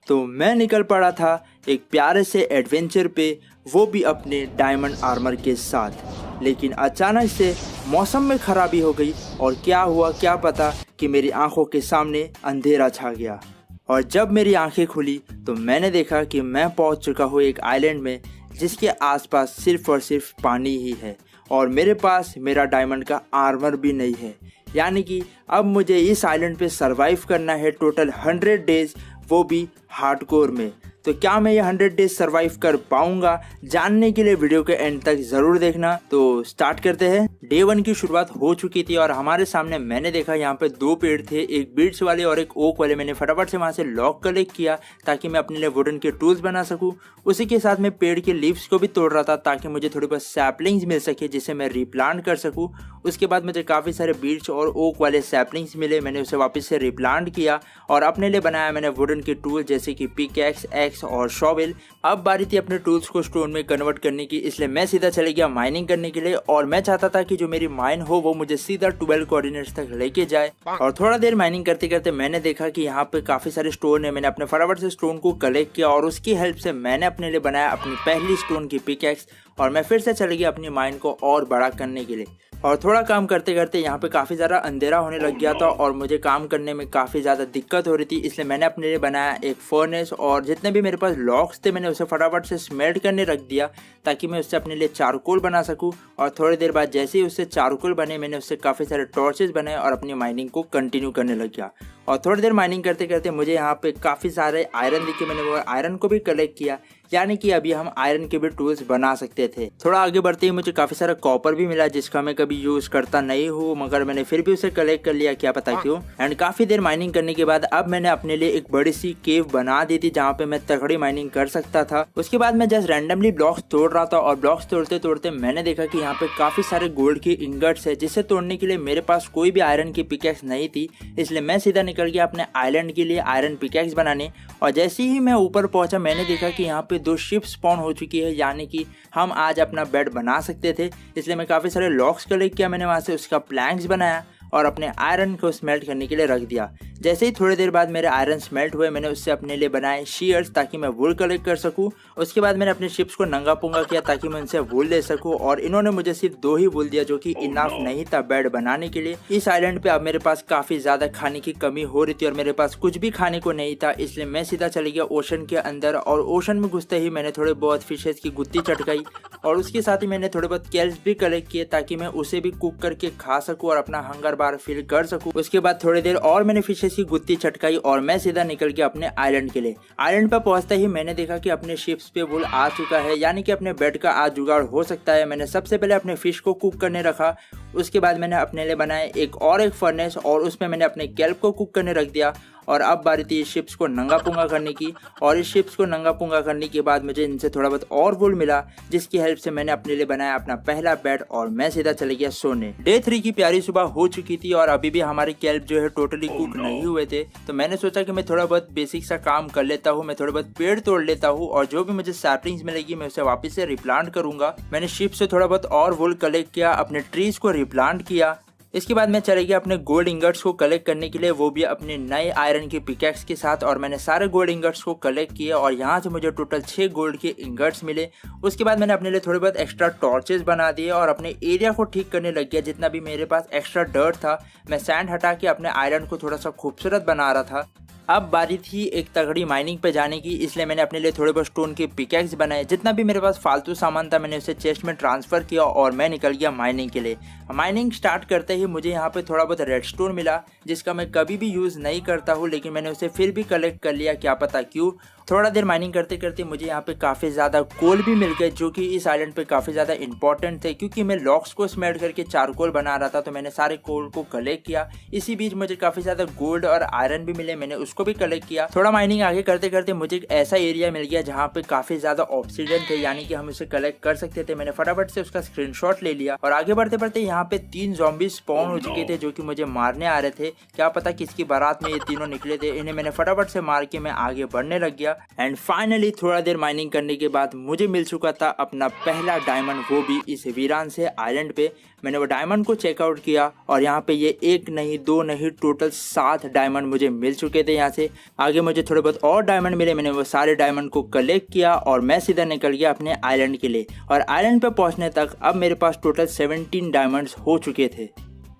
तो मैं निकल पड़ा था एक प्यारे से एडवेंचर पे, वो भी अपने डायमंड आर्मर के साथ। लेकिन अचानक से मौसम में खराबी हो गई और क्या हुआ क्या पता कि मेरी आंखों के सामने अंधेरा छा गया। और जब मेरी आंखें खुली तो मैंने देखा कि मैं पहुंच चुका हूँ एक आइलैंड में जिसके आसपास सिर्फ और सिर्फ पानी ही है और मेरे पास मेरा डायमंड का आर्मर भी नहीं है। यानी कि अब मुझे इस आइलैंड पे सरवाइव करना है टोटल 100 डेज, वो भी हार्डकोर में। तो क्या मैं ये 100 डेज सरवाइव कर पाऊंगा, जानने के लिए वीडियो के एंड तक जरूर देखना। तो स्टार्ट करते हैं। डे 1 की शुरुआत हो चुकी थी और हमारे सामने मैंने देखा यहाँ पे 2 पेड़ थे, एक बीड्स वाले और एक ओक वाले। मैंने फटाफट से वहां से लॉक कलेक्ट किया ताकि मैं अपने लिए वुडन के टूल्स बना सकूं। उसी के साथ मैं पेड़ के लीव्स को भी तोड़ रहा था ताकि मुझे थोड़ी बहुत सैपलिंग्स मिल सके जिसे मैं रिप्लांट कर सकूं। उसके बाद मुझे काफ़ी सारे बीड्स और ओक वाले सैपलिंग्स मिले, मैंने उसे वापस से रिप्लांट किया और अपने लिए बनाया मैंने वुडन के टूल जैसे कि पिकैक्स, एक्स और शॉवेल। अब बारी थी अपने टूल्स को स्टोन में कन्वर्ट करने की, इसलिए मैं सीधा चले गया माइनिंग करने के लिए। और मैं चाहता था कि जो मेरी माइन हो वो मुझे सीधा 12 कोऑर्डिनेट्स तक लेके जाए। और थोड़ा देर माइनिंग करते करते मैंने देखा कि यहाँ पे काफी सारे स्टोन है। मैंने अपने फटाफट से स्टोन को कलेक्ट किया और उसकी हेल्प से मैंने अपने लिए बनाया अपनी पहली स्टोन की पिकैक्स। और मैं फिर से चले गया अपनी माइन को और बड़ा करने के लिए। और थोड़ा काम करते करते यहाँ पे काफ़ी ज़्यादा अंधेरा होने लग गया था और मुझे काम करने में काफ़ी ज़्यादा दिक्कत हो रही थी, इसलिए मैंने अपने लिए बनाया एक फर्नेस और जितने भी मेरे पास लॉक्स थे मैंने उसे फटाफट से स्मेल्ट करने रख दिया ताकि मैं उससे अपने लिए चारकोल बना सकूँ। और थोड़ी देर बाद जैसे ही उससे चारकोल बने मैंने उससे काफ़ी सारे टॉर्चेस बनाए और अपनी माइनिंग को कंटिन्यू करने लग गया। और थोड़ी देर माइनिंग करते करते मुझे यहाँ पे काफ़ी सारे आयरन दिखे, मैंने वो आयरन को भी कलेक्ट किया, यानी कि अभी हम आयरन के भी टूल्स बना सकते थे। थोड़ा आगे बढ़ते ही मुझे काफ़ी सारा कॉपर भी मिला जिसका मैं कभी यूज़ करता नहीं हूँ, मगर मैंने फिर भी उसे कलेक्ट कर लिया, क्या पता क्यों। एंड काफ़ी देर माइनिंग करने के बाद अब मैंने अपने लिए एक बड़ी सी केव बना दी थी जहाँ पे मैं तगड़ी माइनिंग कर सकता था। उसके बाद मैं जस्ट रैंडमली ब्लॉक्स तोड़ रहा था और ब्लॉक्स तोड़ते तोड़ते मैंने देखा कि यहाँ पे काफ़ी सारे गोल्ड की इंगट्स है जिसे तोड़ने के लिए मेरे पास कोई भी आयरन की पिकैक्स नहीं थी, इसलिए मैं सीधा निकल गया अपने आइलैंड के लिए आयरन पिकैक्स बनाने। और जैसे ही मैं ऊपर पहुंचा मैंने देखा कि यहाँ पे 2 शिप्स स्पॉन हो चुकी है, यानी कि हम आज अपना बेड बना सकते थे। इसलिए मैं काफ़ी सारे लॉक्स कलेक्ट किया, मैंने वहाँ से उसका प्लैंक्स बनाया और अपने आयरन को स्मेल्ट करने के लिए रख दिया। जैसे ही थोड़ी देर बाद मेरे आयरन स्मेल्ट हुए मैंने उससे अपने लिए बनाए शीयर्स ताकि मैं वुल कलेक्ट कर सकूं। उसके बाद मैंने अपने शिप्स को नंगा पुंगा किया ताकि मैं उनसे वुल ले सकूं और इन्होंने मुझे सिर्फ 2 ही वुल दिया जो कि इनफ नहीं था बेड बनाने के लिए। इस आइलैंड पे अब मेरे पास काफ़ी ज़्यादा खाने की कमी हो रही थी और मेरे पास कुछ भी खाने को नहीं था, इसलिए मैं सीधा चले गया ओशन के अंदर। और ओशन में घुसते ही मैंने थोड़े बहुत फिशेज की गुत्ती चटकाई और उसके साथ ही मैंने थोड़े बहुत केल्स भी कलेक्ट किए ताकि मैं उसे भी कुक करके खा सकूँ और अपना हंगर बार फिल कर सकूँ। उसके बाद थोड़ी देर और मैंने फिशेज की गुत्ती चटकाई और मैं सीधा निकल गया अपने आइलैंड के लिए। आइलैंड पर पहुंचते ही मैंने देखा कि अपने शिप्स पे वुल आ चुका है, यानी कि अपने बेड का आज जुगाड़ हो सकता है। मैंने सबसे पहले अपने फिश को कुक करने रखा, उसके बाद मैंने अपने लिए बनाया एक फर्नेस और उसमें मैंने अपने केल्प को कुक करने रख दिया। और अब बारी थी शिप्स को नंगा पुंगा करने की और इस शिप्स को नंगा पुंगा करने के बाद मुझे इनसे थोड़ा बहुत और वुल मिला जिसकी हेल्प से मैंने अपने लिए बनाया अपना पहला बेड और मैं सीधा चले गया सोने। डे 3 की प्यारी सुबह हो चुकी थी और अभी भी हमारे केल्प जो है टोटली कुक नहीं हुए थे, तो मैंने सोचा कि मैं थोड़ा बहुत बेसिक सा काम कर लेता हूँ, मैं थोड़ा बहुत पेड़ तोड़ लेता हूँ और जो भी मुझे सैपलिंग्स मिलेगी मैं उसे वापस से रिप्लांट करूंगा। मैंने शिप से थोड़ा बहुत और वुल कलेक्ट किया, अपने ट्रीज को रिप्लांट किया। इसके बाद मैं चले गया अपने गोल्ड इंगट्स को कलेक्ट करने के लिए, वो भी अपने नए आयरन की पिकैक्स के साथ। और मैंने सारे गोल्ड इंगट्स को कलेक्ट किए और यहाँ से मुझे टोटल 6 गोल्ड के इंगट्स मिले। उसके बाद मैंने अपने लिए थोड़े बहुत एक्स्ट्रा टॉर्चेस बना दिए और अपने एरिया को ठीक करने लग गया। जितना भी मेरे पास एक्स्ट्रा डर्ट था मैं सैंड हटा के अपने आइलैंड को थोड़ा सा खूबसूरत बना रहा था। अब बारी थी एक तगड़ी माइनिंग पे जाने की, इसलिए मैंने अपने लिए थोड़े बहुत स्टोन के पिकैक्स बनाए। जितना भी मेरे पास फालतू सामान था मैंने उसे चेस्ट में ट्रांसफर किया और मैं निकल गया माइनिंग के लिए। माइनिंग स्टार्ट करते ही मुझे यहाँ पे थोड़ा बहुत रेडस्टोन मिला जिसका मैं कभी भी यूज़ नहीं करता हूँ, लेकिन मैंने उसे फिर भी कलेक्ट कर लिया, क्या पता क्यों। थोड़ा देर माइनिंग करते करते मुझे यहाँ पे काफ़ी ज़्यादा कोल भी मिल गए जो कि इस आइलैंड पे काफ़ी ज़्यादा इंपॉर्टेंट थे, क्योंकि मैं लॉक्स को स्मेल्ट करके चारकोल बना रहा था। तो मैंने सारे कोल को कलेक्ट किया। इसी बीच मुझे काफ़ी ज़्यादा गोल्ड और आयरन भी मिले, मैंने उसको भी कलेक्ट किया। थोड़ा माइनिंग आगे करते करते मुझे एक ऐसा एरिया मिल गया जहाँ पे काफ़ी ज़्यादा ऑब्सीडियन थे, यानी कि हम उसे कलेक्ट कर सकते थे। मैंने फटाफट से उसका स्क्रीनशॉट ले लिया और आगे बढ़ते बढ़ते यहाँ पे 3 ज़ॉम्बी स्पॉन हो चुके थे जो कि मुझे मारने आ रहे थे। क्या पता किसकी बारात में ये तीनों निकले थे। इन्हें मैंने फटाफट से मार के मैं आगे बढ़ने लग गया एंड फाइनली थोड़ा देर माइनिंग करने के बाद मुझे मिल चुका था अपना पहला डायमंड, वो भी इस वीरान से आइलैंड पे। मैंने वो डायमंड को चेकआउट किया और यहाँ पे ये 1 नहीं 2 नहीं टोटल 7 डायमंड मुझे मिल चुके थे। यहाँ से आगे मुझे थोड़े बहुत और डायमंड मिले। मैंने वो सारे डायमंड को कलेक्ट किया और मैं सीधा निकल गया अपने आइलैंड के लिए। और आइलैंड पे पहुँचने तक अब मेरे पास टोटल 17 डायमंड्स हो चुके थे।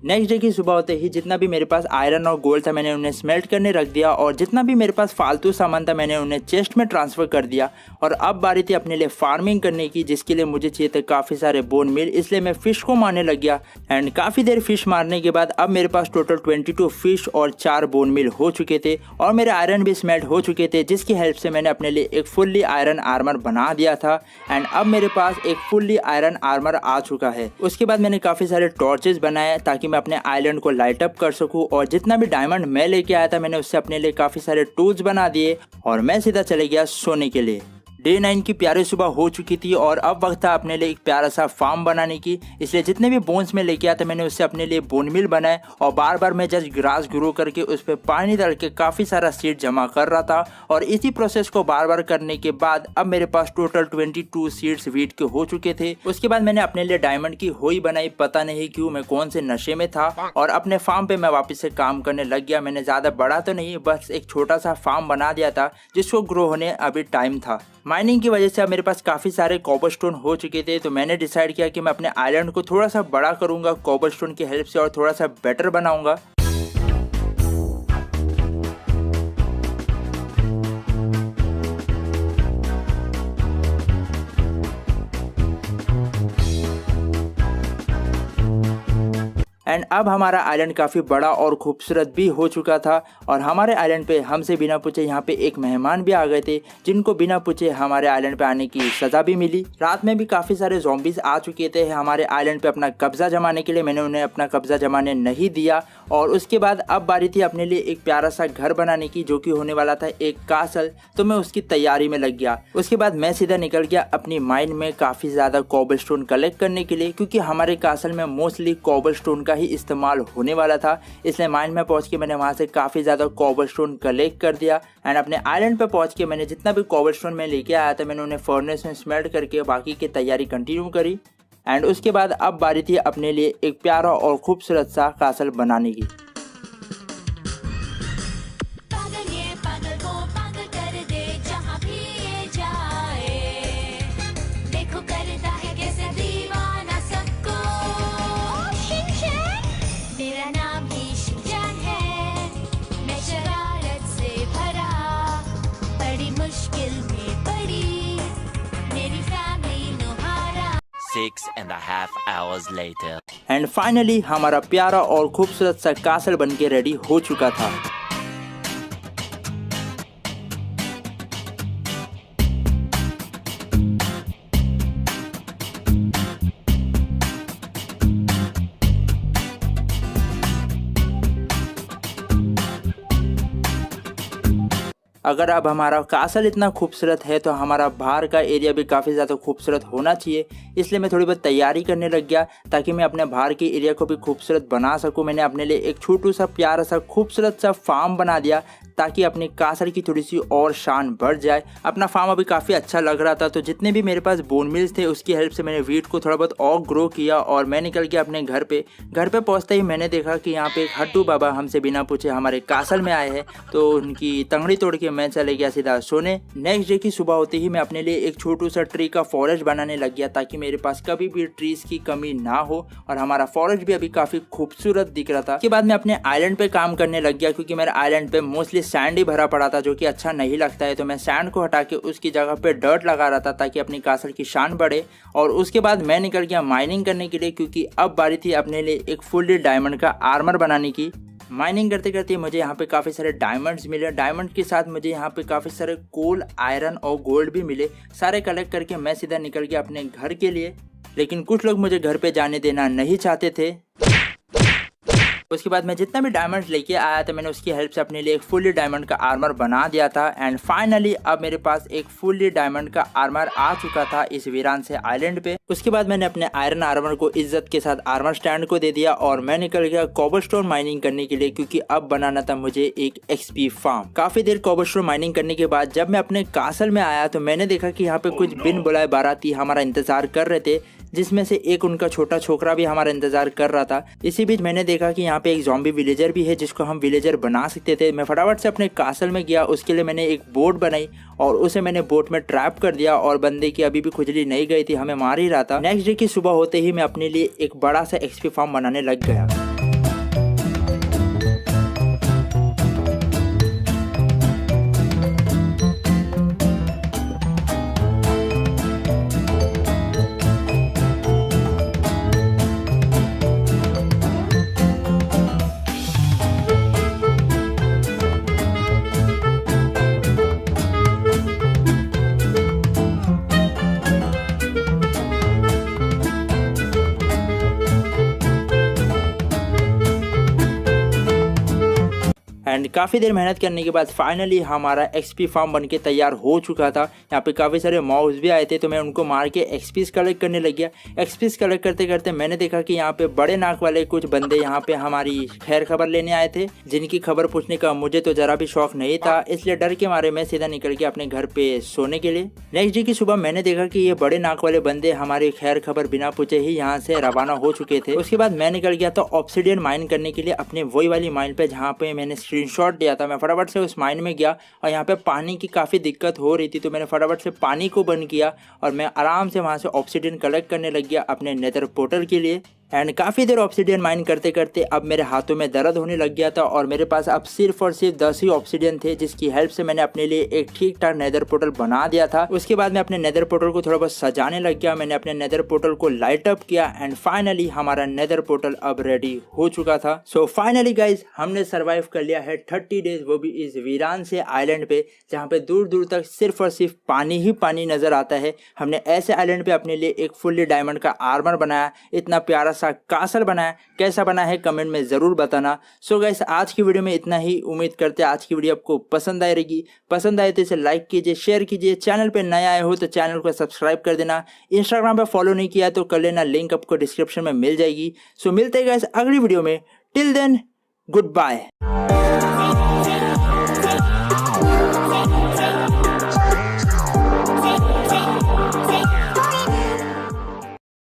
नेक्स्ट डे की सुबह होते ही जितना भी मेरे पास आयरन और गोल्ड था मैंने उन्हें स्मेल्ट करने रख दिया और जितना भी मेरे पास फालतू सामान था मैंने उन्हें चेस्ट में ट्रांसफ़र कर दिया। और अब बारी थी अपने लिए फार्मिंग करने की, जिसके लिए मुझे चाहिए थे काफ़ी सारे बोन मिल, इसलिए मैं फ़िश को मारने लग गया। एंड काफ़ी देर फिश मारने के बाद अब मेरे पास टोटल 22 फिश और 4 बोन मिल हो चुके थे और मेरे आयरन भी स्मेल्ट हो चुके थे, जिसकी हेल्प से मैंने अपने लिए एक फुल्ली आयरन आर्मर बना दिया था। एंड अब मेरे पास एक फुल्ली आयरन आर्मर आ चुका है। उसके बाद मैंने काफ़ी सारे टॉर्चेस बनाए ताकि मैं अपने आइलैंड को लाइट अप कर सकूं और जितना भी डायमंड मैं लेके आया था मैंने उससे अपने लिए काफ़ी सारे टूल्स बना दिए और मैं सीधा चले गया सोने के लिए। डे 9 की प्यारी सुबह हो चुकी थी और अब वक्त था अपने लिए एक प्यारा सा फार्म बनाने की, इसलिए जितने भी बोन्स में लेके आया था मैंने उससे अपने लिए बोन मिल बनाए और बार बार मैं जस्ट ग्रास ग्रो करके उस पर पानी डाल के काफ़ी सारा सीड जमा कर रहा था। और इसी प्रोसेस को बार बार करने के बाद अब मेरे पास टोटल 22 सीड्स वीट के हो चुके थे। उसके बाद मैंने अपने लिए डायमंड की होई बनाई, पता नहीं क्यों मैं कौन से नशे में था, और अपने फार्म पे मैं वापस से काम करने लग गया। मैंने ज़्यादा बड़ा तो नहीं, बस एक छोटा सा फार्म बना दिया था जिसको ग्रो होने अभी टाइम था। माइनिंग की वजह से अब मेरे पास काफ़ी सारे कॉबलस्टोन हो चुके थे, तो मैंने डिसाइड किया कि मैं अपने आइलैंड को थोड़ा सा बड़ा करूंगा कॉबलस्टोन की हेल्प से और थोड़ा सा बेटर बनाऊंगा। एंड अब हमारा आइलैंड काफ़ी बड़ा और खूबसूरत भी हो चुका था और हमारे आइलैंड पे हमसे बिना पूछे यहाँ पे एक मेहमान भी आ गए थे, जिनको बिना पूछे हमारे आइलैंड पे आने की सज़ा भी मिली। रात में भी काफ़ी सारे ज़ॉम्बीज़ आ चुके थे हमारे आइलैंड पे अपना कब्ज़ा जमाने के लिए, मैंने उन्हें अपना कब्ज़ा जमाने नहीं दिया। और उसके बाद अब बारी थी अपने लिए एक प्यारा सा घर बनाने की, जो कि होने वाला था एक कासल, तो मैं उसकी तैयारी में लग गया। उसके बाद मैं सीधा निकल गया अपनी माइन में काफ़ी ज़्यादा कॉबलस्टोन कलेक्ट करने के लिए, क्योंकि हमारे कासल में मोस्टली कॉबलस्टोन का ही इस्तेमाल होने वाला था। इसलिए माइन में पहुंच के मैंने वहां से काफ़ी ज़्यादा कॉबलस्टोन कलेक्ट कर दिया। एंड अपने आइलैंड पे पहुंच के मैंने जितना भी कॉबलस्टोन मैं लेके आया था मैंने उन्हें फर्नेस में स्मेल्ट करके बाकी की तैयारी कंटिन्यू करी। एंड उसके बाद अब बारी थी अपने लिए एक प्यारा और खूबसूरत सा कासल बनाने की। and a half hours later. And finally हमारा प्यारा और खूबसूरत सा कासल बन के रेडी हो चुका था। अगर अब हमारा कासल इतना खूबसूरत है तो हमारा बाहर का एरिया भी काफ़ी ज़्यादा खूबसूरत होना चाहिए, इसलिए मैं थोड़ी बहुत तैयारी करने लग गया ताकि मैं अपने बाहर के एरिया को भी खूबसूरत बना सकूं। मैंने अपने लिए एक छोटू सा प्यारा सा खूबसूरत सा फार्म बना दिया ताकि अपने कासल की थोड़ी सी और शान बढ़ जाए। अपना फार्म अभी काफ़ी अच्छा लग रहा था, तो जितने भी मेरे पास बोन मिल्स थे उसकी हेल्प से मैंने वीट को थोड़ा बहुत और ग्रो किया और मैं निकल गया अपने घर पे। घर पे पहुंचते ही मैंने देखा कि यहाँ पे एक हट्टू बाबा हमसे बिना पूछे हमारे कासल में आए हैं, तो उनकी तंगड़ी तोड़ के मैं चले गया सीधा सोने। नेक्स्ट डे की सुबह होते ही मैं अपने लिए एक छोटू सा ट्री का फॉरेस्ट बनाने लग गया ताकि मेरे पास कभी भी ट्रीज की कमी ना हो और हमारा फॉरेस्ट भी अभी काफ़ी खूबसूरत दिख रहा था। उसके बाद मैं अपने आइलैंड पे काम करने लग गया क्योंकि मेरे आइलैंड पे मोस्टली सैंड ही भरा पड़ा था जो कि अच्छा नहीं लगता है, तो मैं सैंड को हटा के उसकी जगह पे डर्ट लगा रहा था ताकि अपनी कासल की शान बढ़े। और उसके बाद मैं निकल गया माइनिंग करने के लिए क्योंकि अब बारी थी अपने लिए एक फुल्ली डायमंड का आर्मर बनाने की। माइनिंग करते करते मुझे यहाँ पे काफ़ी सारे डायमंड्स मिले। डायमंड के साथ मुझे यहाँ पे काफ़ी सारे कोल, आयरन और गोल्ड भी मिले। सारे कलेक्ट करके मैं सीधा निकल गया अपने घर के लिए, लेकिन कुछ लोग मुझे घर पे जाने देना नहीं चाहते थे। उसके बाद मैं जितना भी डायमंड लेके आया था मैंने उसकी हेल्प से अपने लिए एक फुल्ली डायमंड का आर्मर बना दिया था। एंड फाइनली अब मेरे पास एक फुल्ली डायमंड का आर्मर आ चुका था इस वीरान से आइलैंड पे। उसके बाद मैंने अपने आयरन आर्मर को इज्जत के साथ आर्मर स्टैंड को दे दिया और मैं निकल गया कोबलस्टोन माइनिंग करने के लिए, क्योंकि अब बनाना था मुझे एक एक्सपी फार्म। काफी देर कोबलस्टोन माइनिंग करने के बाद जब मैं अपने कासल में आया तो मैंने देखा कि यहाँ पे कुछ बिन बुलाए बाराती हमारा इंतजार कर रहे थे, जिसमें से एक उनका छोटा छोकरा भी हमारा इंतजार कर रहा था। इसी बीच मैंने देखा कि यहाँ पे एक ज़ॉम्बी विलेजर भी है जिसको हम विलेजर बना सकते थे। मैं फटाफट से अपने कासल में गया, उसके लिए मैंने एक बोट बनाई और उसे मैंने बोट में ट्रैप कर दिया और बंदे की अभी भी खुजली नहीं गई थी, हमें मार ही रहा था। नेक्स्ट डे की सुबह होते ही मैं अपने लिए एक बड़ा सा एक्सपी फार्म बनाने लग गया। एंड काफ़ी देर मेहनत करने के बाद फाइनली हमारा एक्सपी फार्म बनके तैयार हो चुका था। यहाँ पे काफ़ी सारे मॉब्स भी आए थे तो मैं उनको मार के एक्सपीस कलेक्ट करने लग गया। एक्सपीस कलेक्ट करते करते मैंने देखा कि यहाँ पे बड़े नाक वाले कुछ बंदे यहाँ पे हमारी खैर खबर लेने आए थे, जिनकी खबर पूछने का मुझे तो जरा भी शौक नहीं था, इसलिए डर के मारे मैं सीधा निकल गया अपने घर पे सोने के लिए। नेक्स्ट डे की सुबह मैंने देखा कि ये बड़े नाक वाले बंदे हमारी खैर खबर बिना पूछे ही यहाँ से रवाना हो चुके थे। उसके बाद मैं निकल गया तो ऑब्सिडियन माइन करने के लिए अपने वही वाली माइन पे जहाँ पे मैंने स्क्रीनशॉट दिया था। मैं फटाफट से उस माइन में गया और यहाँ पे पानी की काफ़ी दिक्कत हो रही थी तो मैंने फटाफट से पानी को बंद किया और मैं आराम से वहाँ से ऑब्सिडियन कलेक्ट करने लग गया अपने नेदर पोर्टल के लिए। एंड काफ़ी देर ऑब्सिडियन माइन करते करते अब मेरे हाथों में दर्द होने लग गया था और मेरे पास अब सिर्फ और सिर्फ 10 ही ऑब्सिडियन थे, जिसकी हेल्प से मैंने अपने लिए एक ठीक ठाक नेदर पोर्टल बना दिया था। उसके बाद मैं अपने नेदर पोर्टल को थोड़ा बहुत सजाने लग गया। मैंने अपने नेदर पोर्टल को लाइट अप किया एंड फाइनली हमारा नेदर पोर्टल अब रेडी हो चुका था। सो फाइनली गाइज हमने सर्वाइव कर लिया है 30 डेज, वो भी इस वीरान से आइलैंड पे जहाँ पे दूर दूर तक सिर्फ और सिर्फ पानी ही पानी नजर आता है। हमने ऐसे आइलैंड पे अपने लिए एक फुल्ली डायमंड का आर्मर बनाया, इतना प्यारा सा कासल बनाया। कैसा बना है कमेंट में जरूर बताना। सो गाइस आज की वीडियो में इतना ही। उम्मीद करते हैं आज की वीडियो आपको पसंद आई रहेगी। पसंद आए तो इसे लाइक कीजिए, शेयर कीजिए। चैनल पे नया आए हो तो चैनल को सब्सक्राइब कर देना। इंस्टाग्राम पे फॉलो नहीं किया तो कर लेना, लिंक आपको डिस्क्रिप्शन में मिल जाएगी। सो मिलते हैं गाइस अगली वीडियो में। Till then good bye.